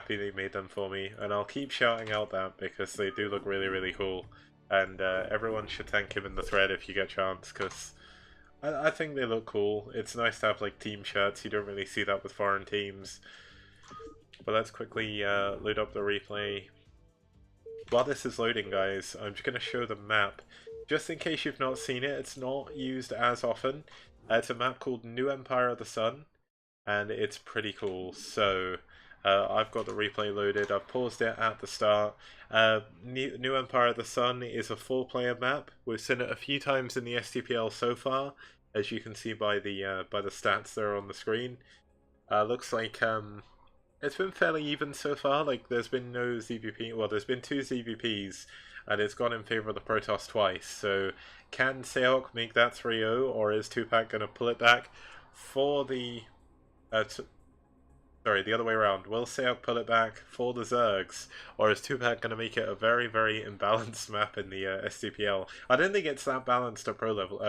happy they made them for me, and I'll keep shouting out that because they do look really, really cool. And everyone should thank him in the thread if you get a chance, because I think they look cool. It's nice to have like team shirts. You don't really see that with foreign teams. But let's quickly load up the replay. While this is loading, guys, I'm just going to show the map. Just in case you've not seen it, it's not used as often. It's a map called New Empire of the Sun, and it's pretty cool. So I've got the replay loaded. I've paused it at the start. New Empire of the Sun is a 4-player map. We've seen it a few times in the STPL so far, as you can see by the stats there on the screen. Looks like it's been fairly even so far. Like, there's been no ZVP. Well, there's been 2 ZVPs, and it's gone in favor of the Protoss twice. So, can Seok make that 3-0, or is 2Pac going to pull it back for the... sorry, the other way around. Will Seok pull it back for the Zergs, or is 2Pac going to make it a very, very imbalanced map in the STPL? I don't think it's that balanced at pro level.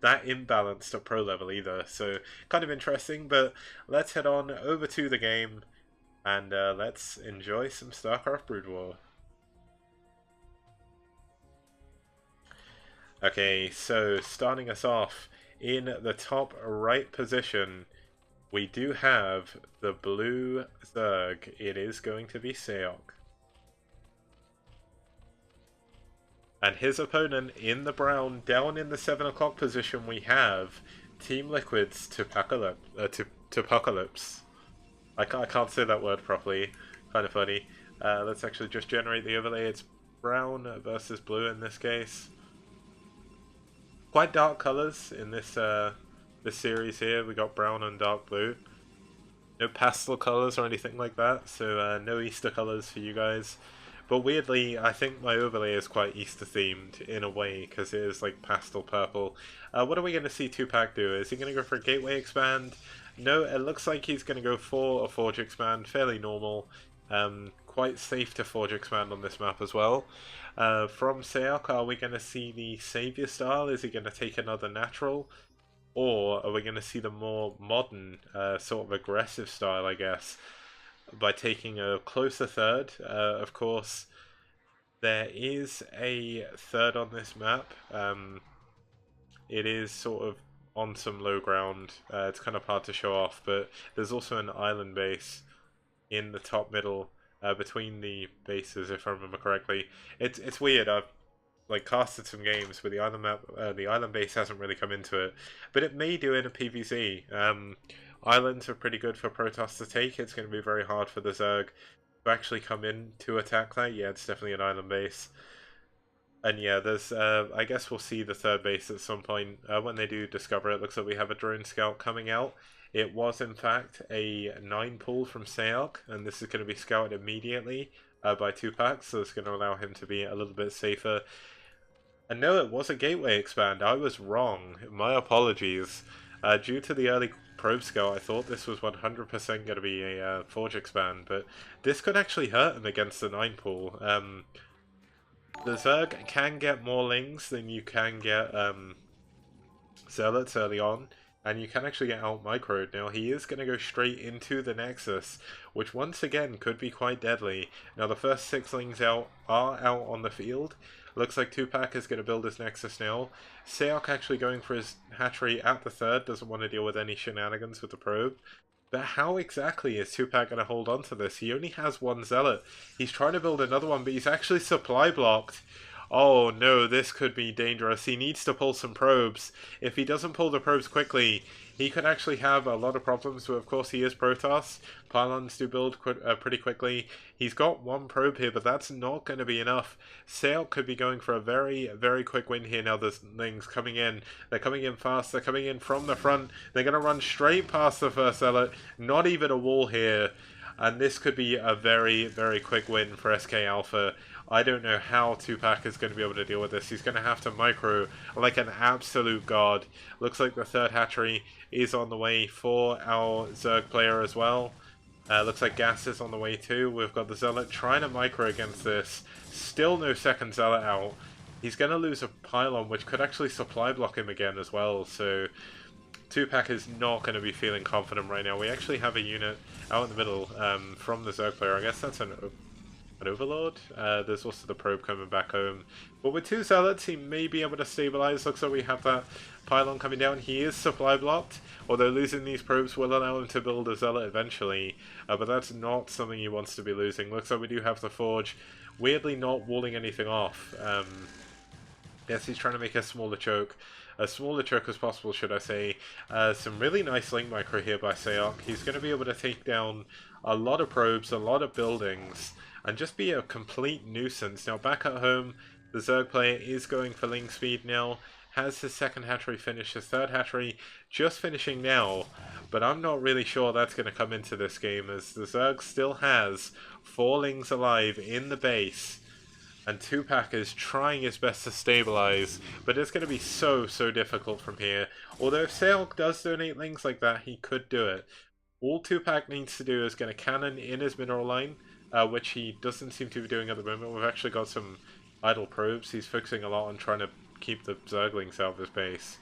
That imbalanced at pro level either. So, kind of interesting. But let's head on over to the game. And let's enjoy some StarCraft Brood War. Okay, so starting us off, in the top right position, we do have the blue Zerg. It is going to be Seok. And his opponent in the brown, down in the 7 o'clock position, we have Team Liquid's 2Pacalypse. I can't say that word properly. Kind of funny. Let's actually just generate the overlay. It's brown versus blue in this case. Quite dark colors in this this series here. We got brown and dark blue. No pastel colors or anything like that. So no Easter colors for you guys. But weirdly, I think my overlay is quite Easter themed in a way, because it is like pastel purple. What are we going to see 2Pac do? Is he going to go for a gateway expand? No, it looks like he's going to go for a Forge Expand, fairly normal. Quite safe to Forge Expand on this map as well. From Seok, are we going to see the Savior style? Is he going to take another natural? Or are we going to see the more modern, sort of aggressive style, I guess, by taking a closer third? Of course, there is a third on this map. It is sort of on some low ground. It's kind of hard to show off, but there's also an island base in the top middle between the bases, if I remember correctly. It's weird. I've like casted some games, but the island map, the island base hasn't really come into it, but it may do in a PvZ. Islands are pretty good for Protoss to take. It's going to be very hard for the Zerg to actually come in to attack that. Yeah, it's definitely an island base. And yeah, there's, I guess we'll see the third base at some point when they do discover it. Looks like we have a drone scout coming out. It was, in fact, a 9 pull from Seok, and this is going to be scouted immediately by 2Pac, so it's going to allow him to be a little bit safer. And no, it was a gateway expand. I was wrong. My apologies. Due to the early probe scout, I thought this was 100% going to be a Forge expand, but this could actually hurt him against the 9 pull. The Zerg can get more Lings than you can get Zealots early on, and you can actually get out microed. Now, he is going to go straight into the Nexus, which once again could be quite deadly. Now, the first 6 Lings out are out on the field. Looks like 2Pac is going to build his Nexus now. Seok actually going for his hatchery at the third, doesn't want to deal with any shenanigans with the probe. But how exactly is 2Pac going to hold on to this? He only has 1 Zealot. He's trying to build another one, but he's actually supply blocked. Oh no, this could be dangerous. He needs to pull some probes. If he doesn't pull the probes quickly, he could actually have a lot of problems, but of course he is Protoss. Pylons do build pretty quickly. He's got 1 probe here, but that's not going to be enough. Seok could be going for a very, very quick win here now. There's things coming in. They're coming in fast. They're coming in from the front. They're going to run straight past the first Zealot. Not even a wall here. And this could be a very, very quick win for SK Alpha. I don't know how 2Pac is going to be able to deal with this. He's going to have to micro like an absolute god. Looks like the third hatchery is on the way for our Zerg player as well. Looks like gas is on the way too. We've got the Zealot trying to micro against this. Still no second Zealot out. He's going to lose a pylon, which could actually supply block him again as well. So 2Pac is not going to be feeling confident right now. We actually have a unit out in the middle from the Zerg player. I guess that's an Overlord. There's also the probe coming back home. But with 2 Zealots, he may be able to stabilize. Looks like we have that pylon coming down. He is supply blocked, although losing these probes will allow him to build a Zealot eventually. But that's not something he wants to be losing. Looks like we do have the Forge. Weirdly not walling anything off. Yes, he's trying to make a smaller choke. As smaller choke as possible, should I say. Some really nice link micro here by Seok. He's going to be able to take down a lot of probes, a lot of buildings, and just be a complete nuisance. Now, back at home, the Zerg player is going for link speed now. Has his second hatchery finished, his third hatchery just finishing now. But I'm not really sure that's going to come into this game, as the Zerg still has 4 lings alive in the base. And 2Pac is trying his best to stabilize, but it's going to be so difficult from here. Although if Seok does donate lings like that, he could do it. All 2Pac needs to do is get a cannon in his mineral line, which he doesn't seem to be doing at the moment. We've actually got some idle probes. He's focusing a lot on trying to keep the Zerglings out of his base.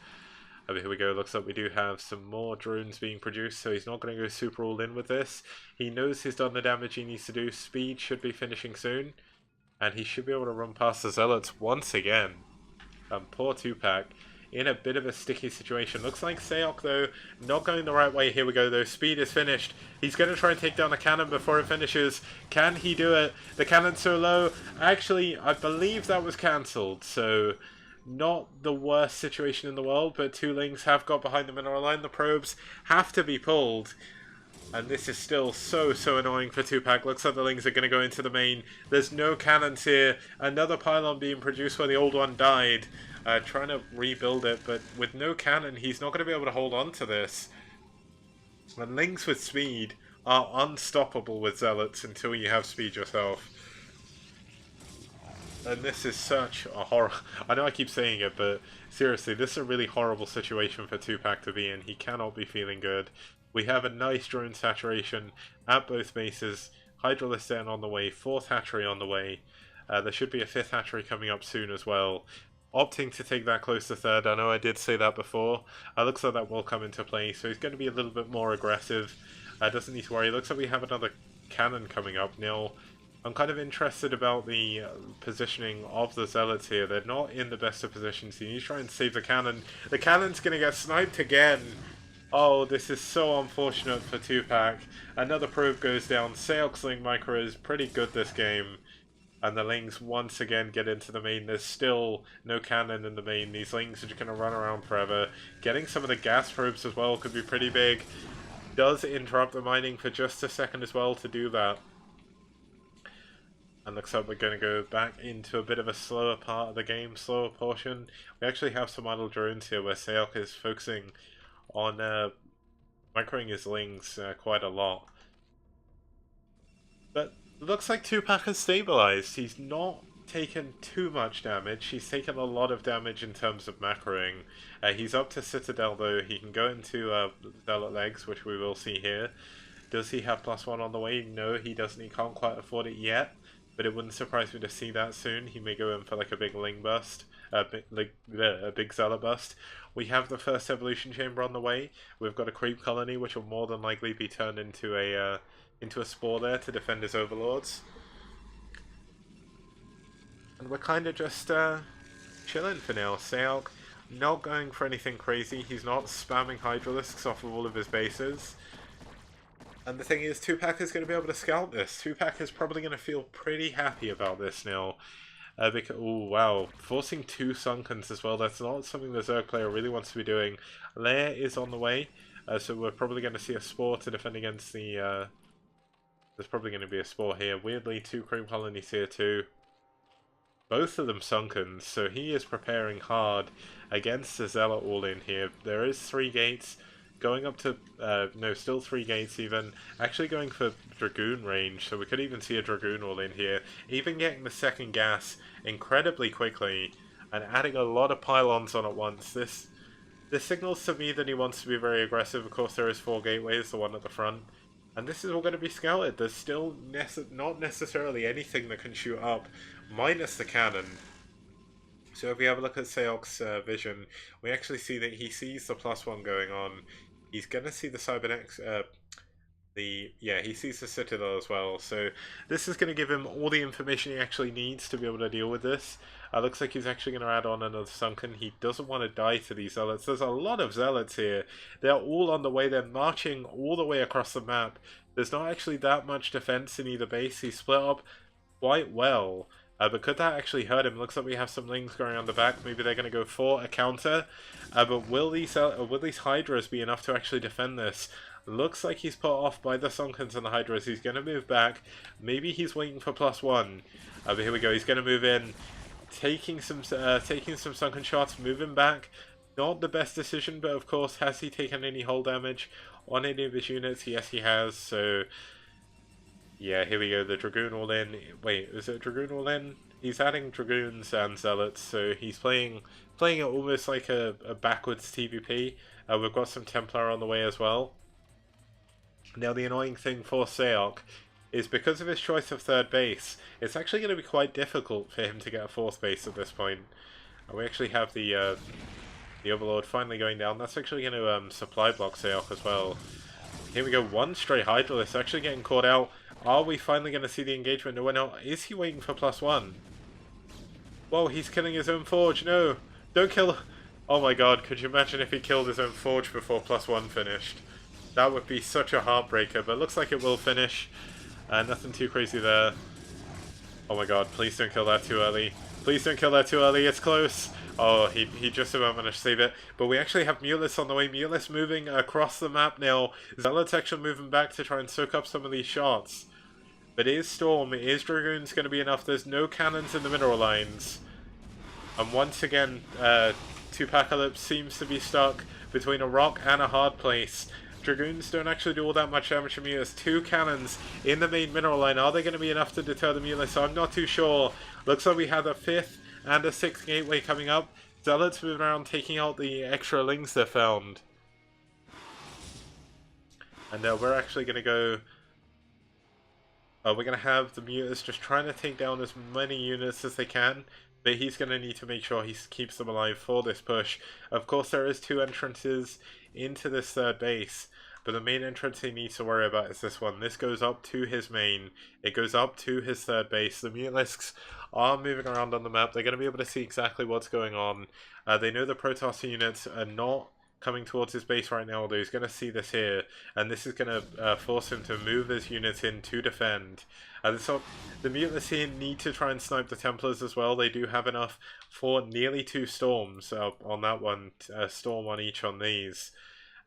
Here we go. Looks like we do have some more drones being produced, so he's not going to go super all in with this. He knows he's done the damage he needs to do. Speed should be finishing soon. And he should be able to run past the Zealots once again. Poor 2Pac in a bit of a sticky situation. Looks like Seok, though, not going the right way. Here we go, though. Speed is finished. He's going to try and take down a cannon before it finishes. Can he do it? The cannon's so low. Actually, I believe that was cancelled. So, not the worst situation in the world, but 2 lings have got behind the mineral line. The probes have to be pulled. And this is still so annoying for 2Pac. Looks like the lings are going to go into the main. There's no cannons here. Another pylon being produced where the old one died. Trying to rebuild it, but with no cannon, he's not going to be able to hold on to this. And lings with speed are unstoppable with Zealots until you have speed yourself. And this is such a horror. I know I keep saying it, but seriously, this is a really horrible situation for 2Pac to be in. He cannot be feeling good. We have a nice drone saturation at both bases. Hydralisk Den on the way, 4th hatchery on the way. There should be a 5th hatchery coming up soon as well. Opting to take that close to 3rd. I know I did say that before. Looks like that will come into play, so he's going to be a little bit more aggressive. Doesn't need to worry. Looks like we have another cannon coming up. Now, I'm kind of interested about the positioning of the Zealots here. They're not in the best of positions. You need to try and save the cannon. The cannon's going to get sniped again. Oh, this is so unfortunate for 2Pac. Another probe goes down. Seok's link micro is pretty good this game. And the lings once again get into the main. There's still no cannon in the main. These lings are just going to run around forever. Getting some of the gas probes as well could be pretty big. Does interrupt the mining for just a second as well to do that. And looks like we're going to go back into a bit of a slower part of the game, slower portion. We actually have some idle drones here where Seok is focusing on microing his lings quite a lot. But it looks like 2Pac has stabilized. He's not taken too much damage. He's taken a lot of damage in terms of macroing. He's up to Citadel though. He can go into Zealot legs, which we will see here. Does he have +1 on the way? No, he doesn't. He can't quite afford it yet. But it wouldn't surprise me to see that soon. He may go in for like a big ling bust. A big Zealot bust. We have the first evolution chamber on the way. We've got a creep colony, which will more than likely be turned into a spore there to defend his overlords. And we're kind of just chilling for now. Seok not going for anything crazy. He's not spamming Hydralisks off of all of his bases. And the thing is, 2Pac is going to be able to scout this. 2Pac is probably going to feel pretty happy about this now. Because, oh wow, forcing 2 Sunkens as well. That's not something the Zerg player really wants to be doing. Lair is on the way, so we're probably going to see a spore to defend against the... there's probably going to be a spore here. Weirdly, 2 cream colonies here too. Both of them Sunkens, so he is preparing hard against the Zealot all-in here. There is 3 gates. Going up to, no, still 3 gates even. Actually going for Dragoon range, so we could even see a Dragoon all in here. Even getting the second gas incredibly quickly, and adding a lot of pylons on at once. This signals to me that he wants to be very aggressive. Of course there is 4 gateways, the one at the front. And this is all going to be scouted. There's still not necessarily anything that can shoot up, minus the cannon. So if we have a look at Seok's vision, we actually see that he sees the +1 going on. He's going to see the cybernetics, he sees the Citadel as well. So this is going to give him all the information he actually needs to be able to deal with this. Looks like he's actually going to add on another Sunken. He doesn't want to die to these Zealots. There's a lot of Zealots here. They're all on the way. They're marching all the way across the map. There's not actually that much defense in either base. He's split up quite well. But could that actually hurt him? Looks like we have some Lings going on the back. Maybe they're going to go for a counter. But will these Hydras be enough to actually defend this? Looks like he's put off by the Sunkens and the Hydras. He's going to move back. Maybe he's waiting for +1. But here we go. He's going to move in. Taking some Sunken shots. Moving back. Not the best decision, but of course, has he taken any hull damage on any of his units? Yes, he has. So yeah, here we go. The Dragoon all in. Wait, is it Dragoon all in? He's adding Dragoons and Zealots, so he's playing it almost like a backwards TVP. We've got some Templar on the way as well. Now, the annoying thing for Seok is because of his choice of third base, it's actually going to be quite difficult for him to get a fourth base at this point. We actually have the Overlord finally going down. That's actually going to supply block Seok as well. Here we go. One stray Hydralisk actually getting caught out. Are we finally going to see the engagement? No, we're not. Is he waiting for +1? Whoa, he's killing his own Forge. No, don't kill. Oh my god, could you imagine if he killed his own Forge before +1 finished? That would be such a heartbreaker, but looks like it will finish. Nothing too crazy there. Oh my god, please don't kill that too early. Please don't kill that too early, it's close. Oh, he just about managed to save it. But we actually have Mulis on the way. Mulis moving across the map now. Zealot's actually moving back to try and soak up some of these shots. But is Storm, is Dragoons going to be enough? There's no cannons in the mineral lines. And once again, 2Pacalypse seems to be stuck between a rock and a hard place. Dragoons don't actually do all that much damage to Mulis. 2 cannons in the main mineral line. Are they going to be enough to deter the Mulis? I'm not too sure. Looks like we have a 5th and a 6th gateway coming up. Zealots moving around, taking out the extra Lings they found. And we're actually going to go... we're going to have the Mulis just trying to take down as many units as they can. But he's going to need to make sure he keeps them alive for this push. Of course, there is 2 entrances into this third base. But the main entrance he needs to worry about is this one. This goes up to his main. It goes up to his third base. The Mutalisks are moving around on the map. They're going to be able to see exactly what's going on. They know the Protoss units are not coming towards his base right now, although he's going to see this here. And this is going to force him to move his units in to defend. So the Mutalisks here need to try and snipe the Templars as well. They do have enough for nearly 2 Storms on that one. Storm on each on these.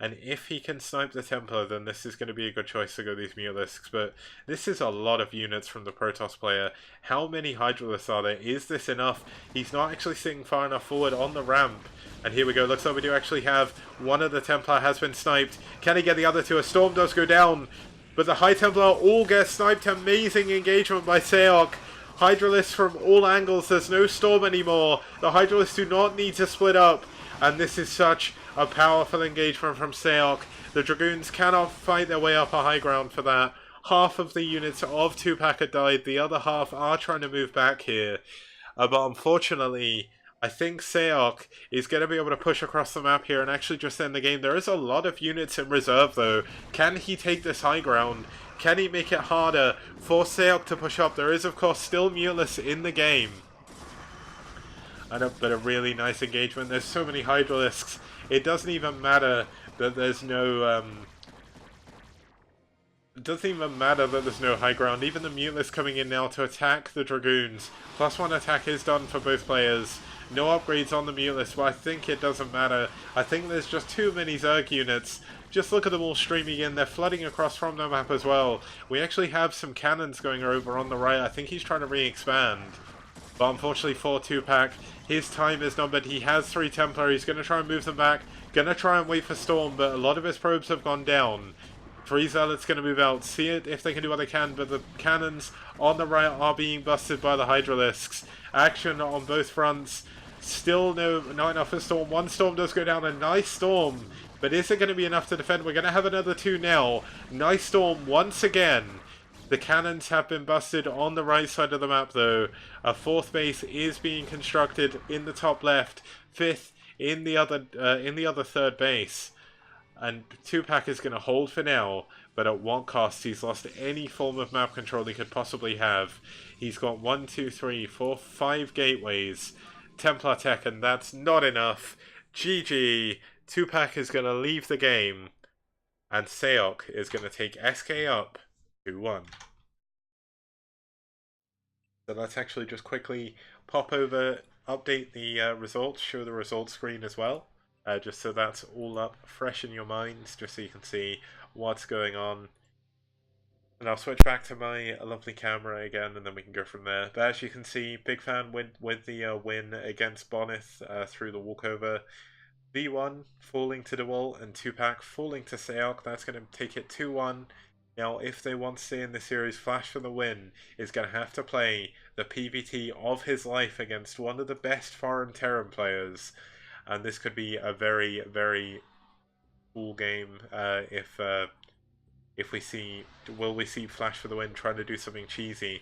And if he can snipe the Templar, then this is going to be a good choice to go these Mutalisks. But this is a lot of units from the Protoss player. How many Hydralisks are there? Is this enough? He's not actually sitting far enough forward on the ramp. And here we go. Looks like we do actually have one of the Templar has been sniped. Can he get the other 2? A Storm does go down. But the High Templar all get sniped. Amazing engagement by Seok. Hydralisks from all angles. There's no Storm anymore. The Hydralisks do not need to split up. And this is such a powerful engagement from Seok. The Dragoons cannot fight their way up a high ground for that. Half of the units of 2Pac had died. The other half are trying to move back here. But unfortunately, I think Seok is going to be able to push across the map here and actually just end the game. There is a lot of units in reserve though. Can he take this high ground? Can he make it harder for Seok to push up? There is of course still Mulis in the game. But a really nice engagement. There's so many Hydralisks. It doesn't even matter that there's no it doesn't even matter that there's no high ground. Even the Mutalisks coming in now to attack the Dragoons. +1 attack is done for both players. No upgrades on the Mutalisks, but I think it doesn't matter. I think there's just too many Zerg units. Just look at them all streaming in. They're flooding across from the map as well. We actually have some cannons going over on the right. I think he's trying to re-expand. But unfortunately for 2Pac, his time is numbered. He has 3 Templar. He's going to try and move them back. Going to try and wait for Storm, but a lot of his probes have gone down. 3 Zealots going to move out. See it if they can do what they can, but the cannons on the right are being busted by the Hydralisks. Action on both fronts. Still not enough for Storm. 1 Storm does go down. A nice Storm. But is it going to be enough to defend? We're going to have another 2 now. Nice Storm once again. The cannons have been busted on the right side of the map, though. A fourth base is being constructed in the top left. Fifth in the other third base. And 2Pac is going to hold for now, but at what cost? He's lost any form of map control he could possibly have. He's got 1, 2, 3, 4, 5 gateways. Templar Tech, and that's not enough. GG. 2Pac is going to leave the game, and Seok is going to take SK up 2-1. So let's actually just quickly pop over, update the results, show the results screen as well. Just so that's all up fresh in your minds, just so you can see what's going on. And I'll switch back to my lovely camera again, and then we can go from there. But as you can see, Big Fan with the win against Bonneth through the walkover. V1 falling to DeWalt and 2Pac falling to Seok. That's going to take it 2-1. Now, if they want to stay in the series, Flash for the win is going to have to play the PvT of his life against one of the best foreign Terran players. And this could be a very, very cool game if we see, will we see Flash for the win trying to do something cheesy.